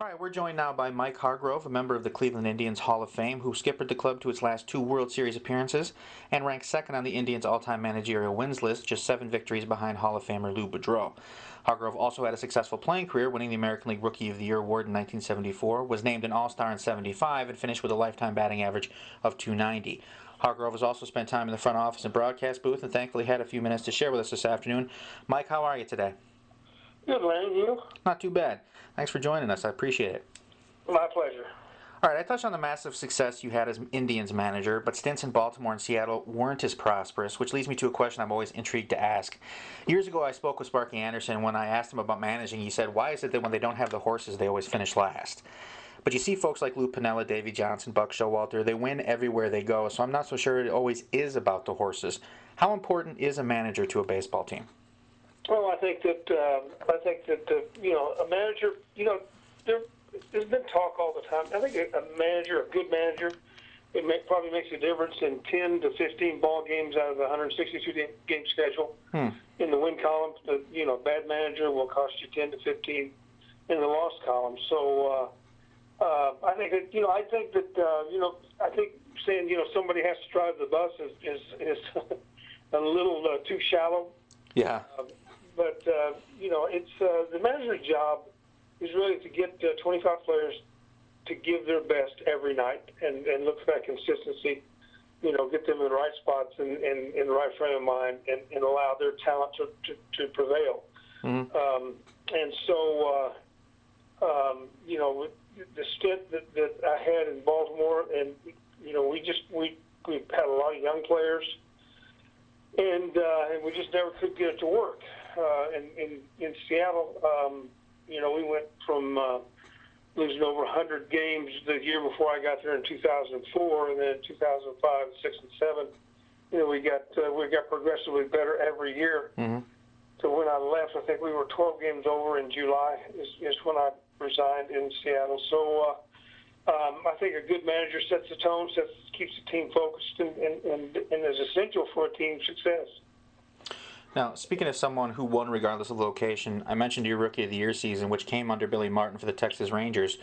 All right, we're joined now by Mike Hargrove, a member of the Cleveland Indians Hall of Fame, who skippered the club to its last two World Series appearances and ranks second on the Indians' all-time managerial wins list, just 7 victories behind Hall of Famer Lou Boudreau. Hargrove also had a successful playing career, winning the American League Rookie of the Year award in 1974, was named an All-Star in '75, and finished with a lifetime batting average of .290. Hargrove has also spent time in the front office and broadcast booth, and thankfully had a few minutes to share with us this afternoon. Mike, how are you today? Good, Lane. You? Not too bad. Thanks for joining us. I appreciate it. My pleasure. All right, I touched on the massive success you had as Indians manager, but stints in Baltimore and Seattle weren't as prosperous, which leads me to a question I'm always intrigued to ask. Years ago, I spoke with Sparky Anderson. When I asked him about managing, he said, why is it that when they don't have the horses, they always finish last? But you see folks like Lou Piniella, Davey Johnson, Buck Showalter, they win everywhere they go, so I'm not so sure it always is about the horses. How important is a manager to a baseball team? Well, I think that a manager, there's been talk all the time. I think a good manager, probably makes a difference in 10 to 15 ball games out of the 162 game schedule. In the win column, bad manager will cost you 10 to 15 in the loss column. So I think saying somebody has to drive the bus is a little too shallow. Yeah. But it's the manager's job is really to get 25 players to give their best every night and look for that consistency. Get them in the right spots and in the right frame of mind and allow their talent to prevail. And so, the stint that I had in Baltimore, and we had a lot of young players, and we just never could get it to work. In Seattle, we went from losing over 100 games the year before I got there in 2004, and then in 2005, 6, and 7, we got progressively better every year. So when I left, I think we were 12 games over in July is when I resigned in Seattle. So I think a good manager sets the tone, keeps the team focused, and is essential for a team's success. Now, speaking of someone who won regardless of location, I mentioned your Rookie of the Year season, which came under Billy Martin for the Texas Rangers.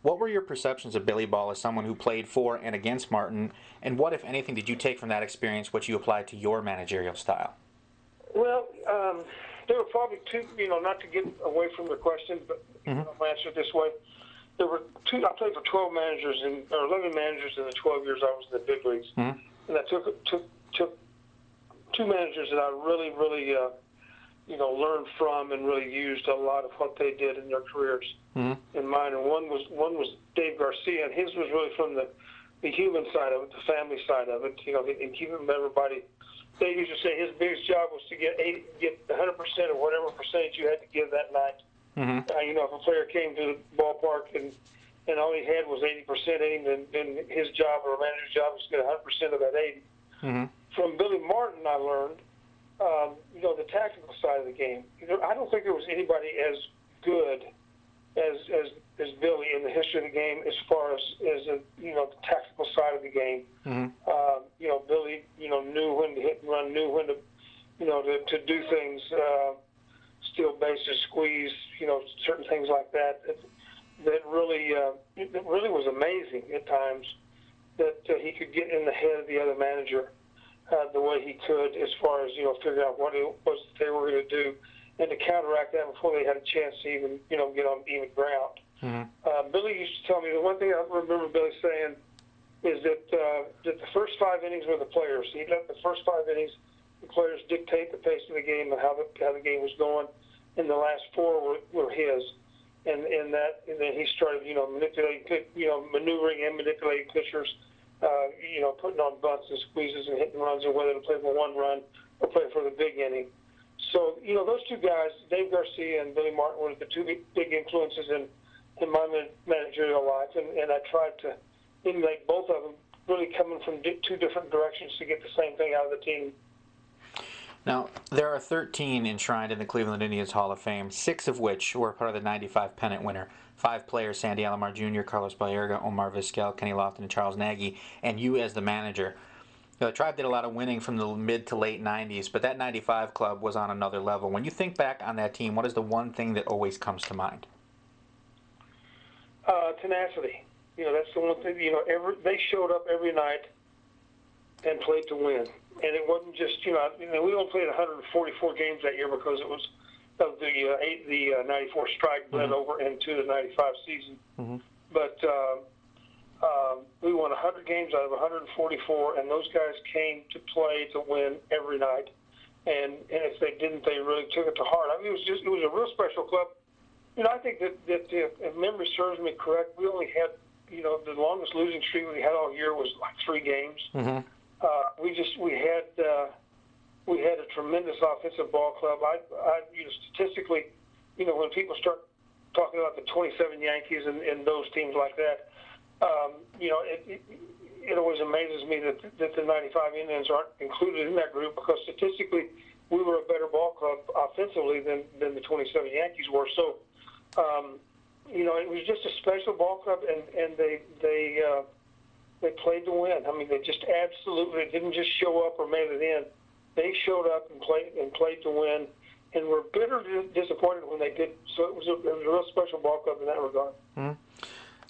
What were your perceptions of Billy Ball as someone who played for and against Martin, and what, if anything, did you take from that experience which you applied to your managerial style? Well, there were probably two, not to get away from the question, but I'll answer it this way. There were two. I played for 12 managers or 11 managers in the 12 years I was in the big leagues, and I took two managers that I really learned from and really used a lot of what they did in their careers in mine. And one was Dave Garcia, and his was really from the human side of it, the family side of it, and keeping everybody. Dave used to say his biggest job was to get 100% of whatever percentage you had to give that night. If a player came to the ballpark and all he had was 80% in him, then his job or a manager's job was to get 100% of that 80. From Billy Martin, I learned, the tactical side of the game. I don't think there was anybody as good as Billy in the history of the game as far as the tactical side of the game. Billy, knew when to hit and run, knew when to do things, steal bases, squeeze, certain things like that. That really was amazing at times that he could get in the head of the other manager the way he could, as far as figure out what it was that they were going to do, and to counteract that before they had a chance to even get on even ground. Billy used to tell me, the one thing I remember Billy saying is that the first 5 innings were the players. He let the first 5 innings the players dictate the pace of the game and how the game was going, and the last 4 were his. And then he started maneuvering and manipulating pitchers, putting on bunts and squeezes and hitting runs, and whether to play for 1 run or play for the big inning. So those two guys, Dave Garcia and Billy Martin, were the two big influences in my managerial life, and I tried to emulate both of them, really coming from 2 different directions to get the same thing out of the team. Now, there are 13 enshrined in the Cleveland Indians Hall of Fame, 6 of which were part of the '95 pennant winner. 5 players: Sandy Alomar Jr., Carlos Baerga, Omar Vizquel, Kenny Lofton, and Charles Nagy, and you as the manager. The Tribe did a lot of winning from the mid to late '90s, but that '95 club was on another level. When you think back on that team, what is the one thing that always comes to mind? Tenacity. That's the one thing. They showed up every night and played to win. And it wasn't just, we only played 144 games that year because it was of the 94 strike bled over into the 95 season. Mm-hmm. But we won 100 games out of 144, and those guys came to play to win every night. And if they didn't, they really took it to heart. I mean, it was a real special club. I think that if memory serves me correct, we only had, the longest losing streak we had all year was like 3 games. Mm-hmm. We had a tremendous offensive ball club. Statistically, when people start talking about the 27 Yankees and those teams like that, it always amazes me that the 95 Indians aren't included in that group, because statistically we were a better ball club offensively than the 27 Yankees were. So, it was just a special ball club, and they played to win. I mean, they just absolutely didn't just show up or made it in. They showed up and played to win, and were bitterly disappointed when they did. So it was a real special ball club in that regard. Mm-hmm.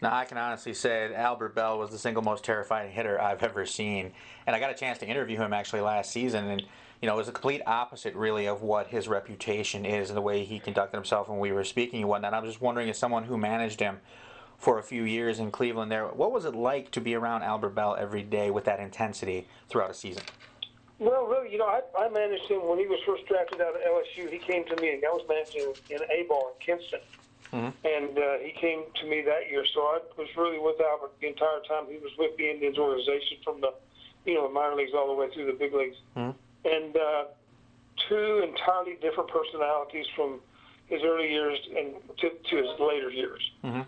Now, I can honestly say that Albert Belle was the single most terrifying hitter I've ever seen. And I got a chance to interview him actually last season, and it was a complete opposite, really, of what his reputation is and the way he conducted himself when we were speaking and whatnot. I'm just wondering, as someone who managed him for a few years in Cleveland there, what was it like to be around Albert Belle every day with that intensity throughout a season? Well, really, I managed him when he was first drafted out of LSU. He came to me, and I was managing in A-ball in Kinston. Mm-hmm. And he came to me that year, so I was really with Albert the entire time. He was with the Indians organization from the, minor leagues all the way through the big leagues. Mm-hmm. And 2 entirely different personalities from his early years and to his later years. Mm-hmm.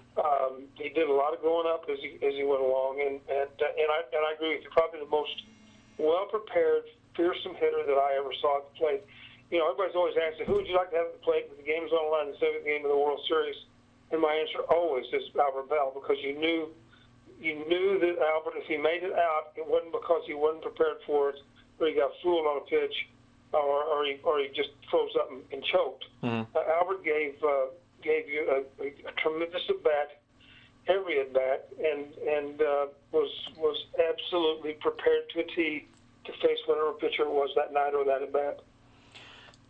He did a lot of growing up as he went along, and I agree with you. Probably the most well-prepared, fearsome hitter that I ever saw at the plate. Everybody's always asking, who would you like to have at the plate when the game's on the line, the 7th game of the World Series? And my answer always is Albert Belle, because you knew that Albert, if he made it out, it wasn't because he wasn't prepared for it, or he got fooled on a pitch, or he just froze up and choked. Mm-hmm. Albert gave you a tremendous at-bat, every at-bat, and was absolutely prepared to a T to face whatever pitcher it was that night or that at-bat.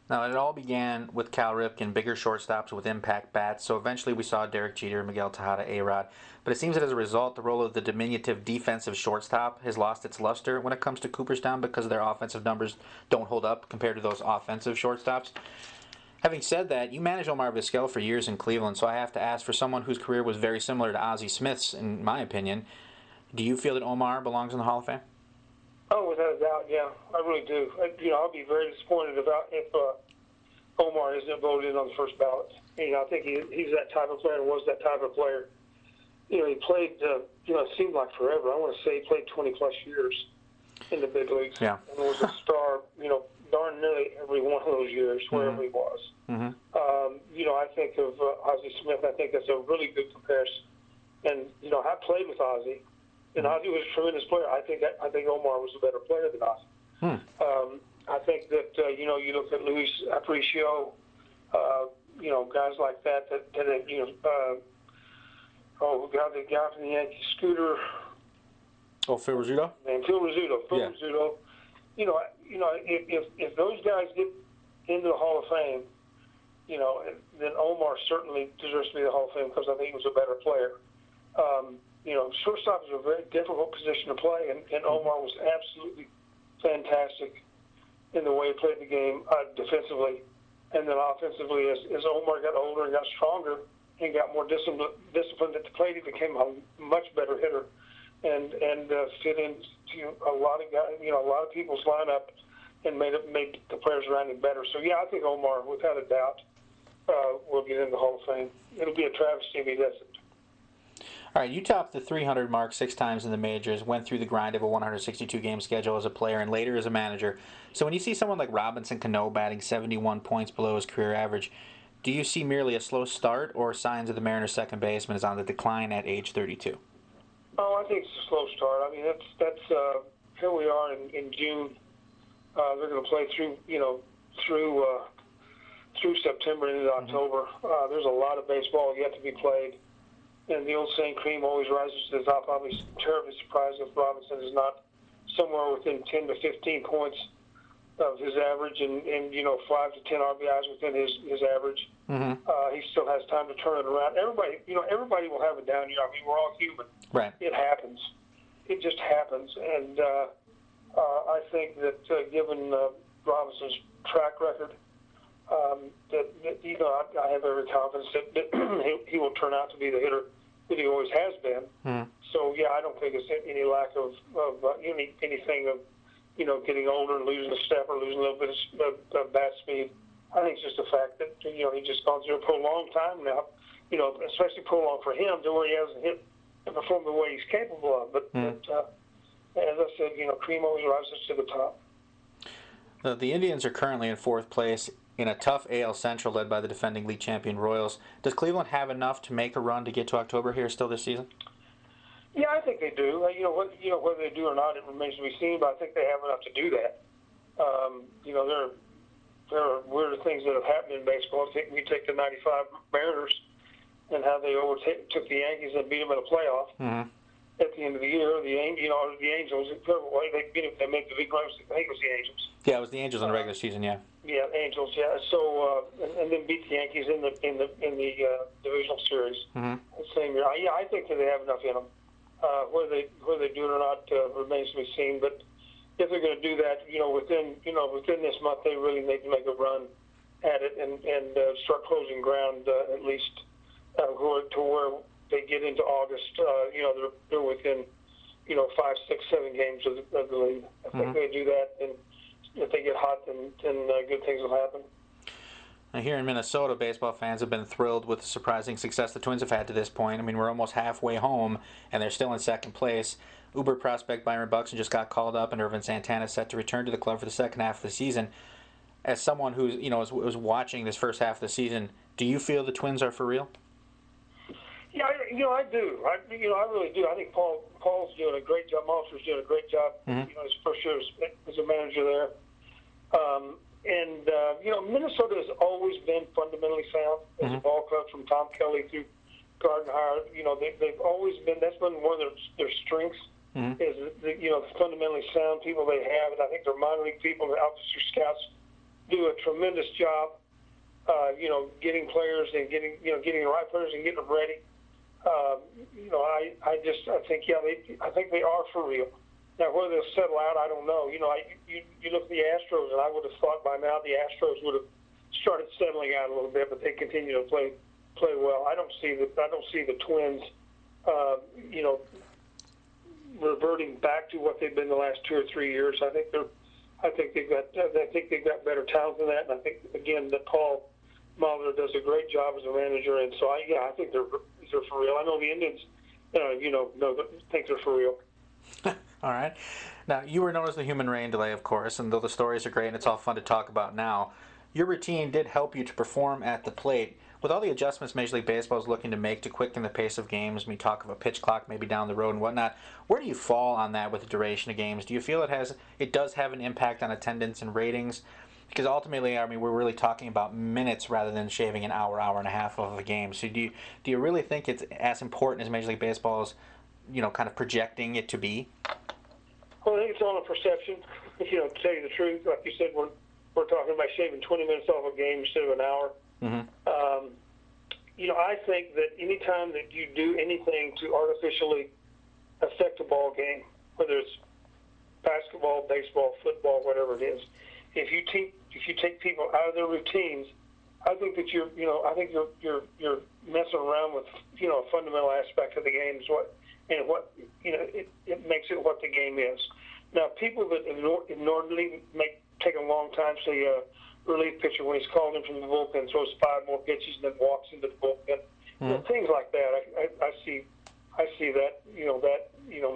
Now, it all began with Cal Ripken, bigger shortstops with impact bats, so eventually we saw Derek Jeter, Miguel Tejada, A-Rod. But it seems that as a result, the role of the diminutive defensive shortstop has lost its luster when it comes to Cooperstown, because their offensive numbers don't hold up compared to those offensive shortstops. Having said that, you managed Omar Vizquel for years in Cleveland, so I have to ask, for someone whose career was very similar to Ozzie Smith's, in my opinion, do you feel that Omar belongs in the Hall of Fame? Oh, without a doubt, yeah, I really do. I'll be very disappointed if Omar isn't voted in on the first ballot. I think he's that type of player, and was that type of player. He played, it seemed like forever. I want to say he played 20-plus years in the big leagues. Yeah. And was a star, darn nearly every one of those years, wherever he was. Mm-hmm. I think of Ozzie Smith. I think that's a really good comparison. And, I played with Ozzie. And Ozzie was a tremendous player. I think Omar was a better player than Ozzie. I think that you look at Luis Aparicio, guys like that the guy from the Yankee Scooter. Oh, Phil Rizzuto. And Phil Rizzuto. Rizzuto. If those guys get into the Hall of Fame, then Omar certainly deserves to be in the Hall of Fame, because I think he was a better player. Shortstop is a very difficult position to play, and Omar was absolutely fantastic in the way he played the game defensively. And then offensively, as Omar got older and got stronger and got more disciplined at the plate, he became a much better hitter and fit into a lot of guys, a lot of people's lineup, and made the players around him better. So, yeah, I think Omar, without a doubt, will get in the Hall of Fame. It'll be a travesty if he doesn't. All right, you topped the 300 mark 6 times in the majors, went through the grind of a 162-game schedule as a player and later as a manager. So when you see someone like Robinson Cano batting 71 points below his career average, do you see merely a slow start or signs of the Mariners' second baseman is on the decline at age 32? Oh, I think it's a slow start. I mean, that's here we are in June. They're going to play through September into October. There's a lot of baseball yet to be played. And the old saying, cream always rises to the top. I'll be terribly surprised if Robinson is not somewhere within 10 to 15 points of his average and 5 to 10 RBIs within his average. Mm-hmm. He still has time to turn it around. Everybody will have a down year. I mean, we're all human. Right. It happens. It just happens. And I think that given Robinson's track record, I have every confidence that he will turn out to be the hitter that he always has been. Mm. So yeah, I don't think it's any lack of anything of getting older and losing a step or losing a little bit of bat speed. I think it's just the fact that he's just gone through a prolonged time now. Especially prolonged for him, to where he hasn't hit and performed the way he's capable of. But as I said, cream always rises to the top. The Indians are currently in 4th place in a tough AL Central led by the defending league champion Royals. Does Cleveland have enough to make a run to get to October here still this season? Yeah, I think they do. Whether they do or not, it remains to be seen. But I think they have enough to do that. There are weird things that have happened in baseball. I think we take the '95 Mariners and how they took the Yankees and beat them in a playoff. Mm-hmm. At the end of the year, the Angels, they beat them. They made the big runs. I think it was the Angels. Yeah, it was the Angels in the regular season. Yeah. Yeah, Angels. Yeah. So and then beat the Yankees in the divisional series the same year. I think that they have enough in them. Whether they do it or not remains to be seen. But if they're going to do that, within this month, they really need to make a run at it and start closing ground at least to where they get into August. They're within 5, 6, 7 games of the league. I think they do that, and if they get hot, then good things will happen. Now here in Minnesota, baseball fans have been thrilled with the surprising success the Twins have had to this point. I mean, we're almost halfway home, and they're still in 2nd place. Uber prospect Byron Buxton just got called up, and Irvin Santana is set to return to the club for the second half of the season. As someone who's was watching this first half of the season, do you feel the Twins are for real? Yeah, I do. I really do. I think Paul's doing a great job. Malter's doing a great job. His first year as a manager there. Minnesota has always been fundamentally sound as a ball club, from Tom Kelly through Gardenhire. They've always been. That's been one of their strengths. Is the fundamentally sound people they have, and I think their minor league people, the officer scouts, do a tremendous job. Getting players and getting the right players and getting them ready. I think they are for real. Now, whether they'll settle out, I don't know. You look at the Astros, and I would have thought by now the Astros would have started settling out a little bit, but they continue to play well. I don't see the Twins, reverting back to what they've been the last 2 or 3 years. I think they've got better talent than that, and I think again that Paul Molitor does a great job as a manager, and so I think they're for real. I know the Indians, think they're for real. All right. Now, you were known as the human rain delay, of course, and though the stories are great and it's all fun to talk about now, your routine did help you to perform at the plate. With all the adjustments Major League Baseball is looking to make to quicken the pace of games, we talk of a pitch clock maybe down the road and whatnot, where do you fall on that with the duration of games? Do you feel it does have an impact on attendance and ratings? Because ultimately, I mean, we're really talking about minutes rather than shaving an hour and a half of a game. So do you really think it's as important as Major League Baseball is, kind of projecting it to be? Well, I think it's all a perception. To tell you the truth, like you said, we're talking about shaving 20 minutes off a game instead of an hour. I think that any time that you do anything to artificially affect a ball game, whether it's basketball, baseball, football, whatever it is, if you take people out of their routines, I think that you're messing around with a fundamental aspect of the game it makes it what the game is. Now, people that inordinately take a long time, say a relief pitcher when he's called in from the bullpen throws 5 more pitches and then walks into the bullpen, things like that. I see that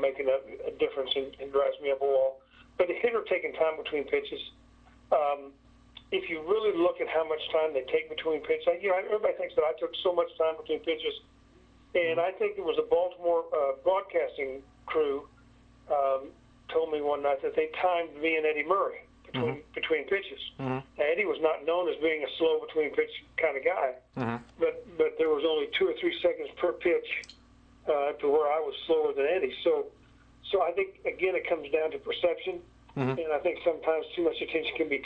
making a difference and drives me up a wall. But the hitter taking time between pitches. If you really look at how much time they take between pitches, everybody thinks that I took so much time between pitches, and I think it was a Baltimore broadcasting crew told me one night that they timed me and Eddie Murray between pitches. Now, Eddie was not known as being a slow between pitch kind of guy, but there was only 2 or 3 seconds per pitch to where I was slower than Eddie. So I think, again, it comes down to perception. And I think sometimes too much attention can be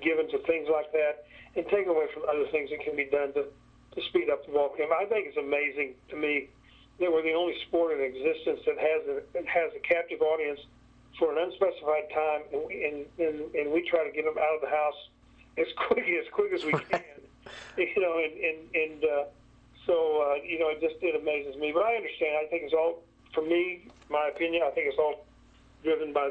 given to things like that and taken away from other things that can be done to speed up the ball game. I think it's amazing to me that we're the only sport in existence that has a captive audience for an unspecified time, and we try to get them out of the house as quick as we can. It amazes me. But I understand. I think it's all, for me, my opinion, I think it's all driven by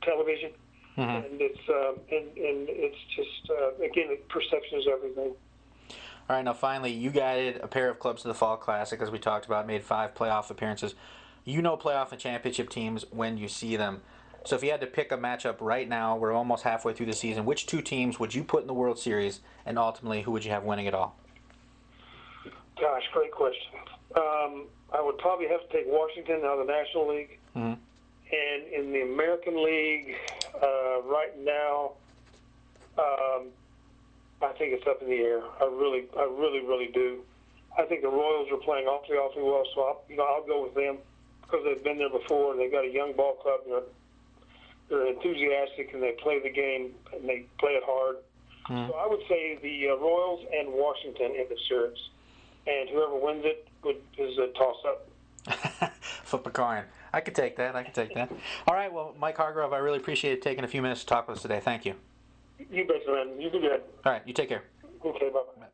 television, and it's just again, perception is everything. All right, now finally, you guided a pair of clubs to the Fall Classic, as we talked about, made 5 playoff appearances. You know playoff and championship teams when you see them. So if you had to pick a matchup right now, we're almost halfway through the season, which 2 teams would you put in the World Series, and ultimately, who would you have winning it all? Gosh, great question. I would probably have to take Washington out of the National League. And in the American League, right now, I think it's up in the air. I really do. I think the Royals are playing awfully well, so I'll go with them because they've been there before. They've got a young ball club. They're enthusiastic and they play the game and they play it hard. So I would say the Royals and Washington in the series, and whoever wins it is a toss-up. Flip a coin. I could take that. All right, well, Mike Hargrove, I really appreciate it taking a few minutes to talk with us today. Thank you. You bet, man. You do good. All right, you take care. Okay, bye-bye.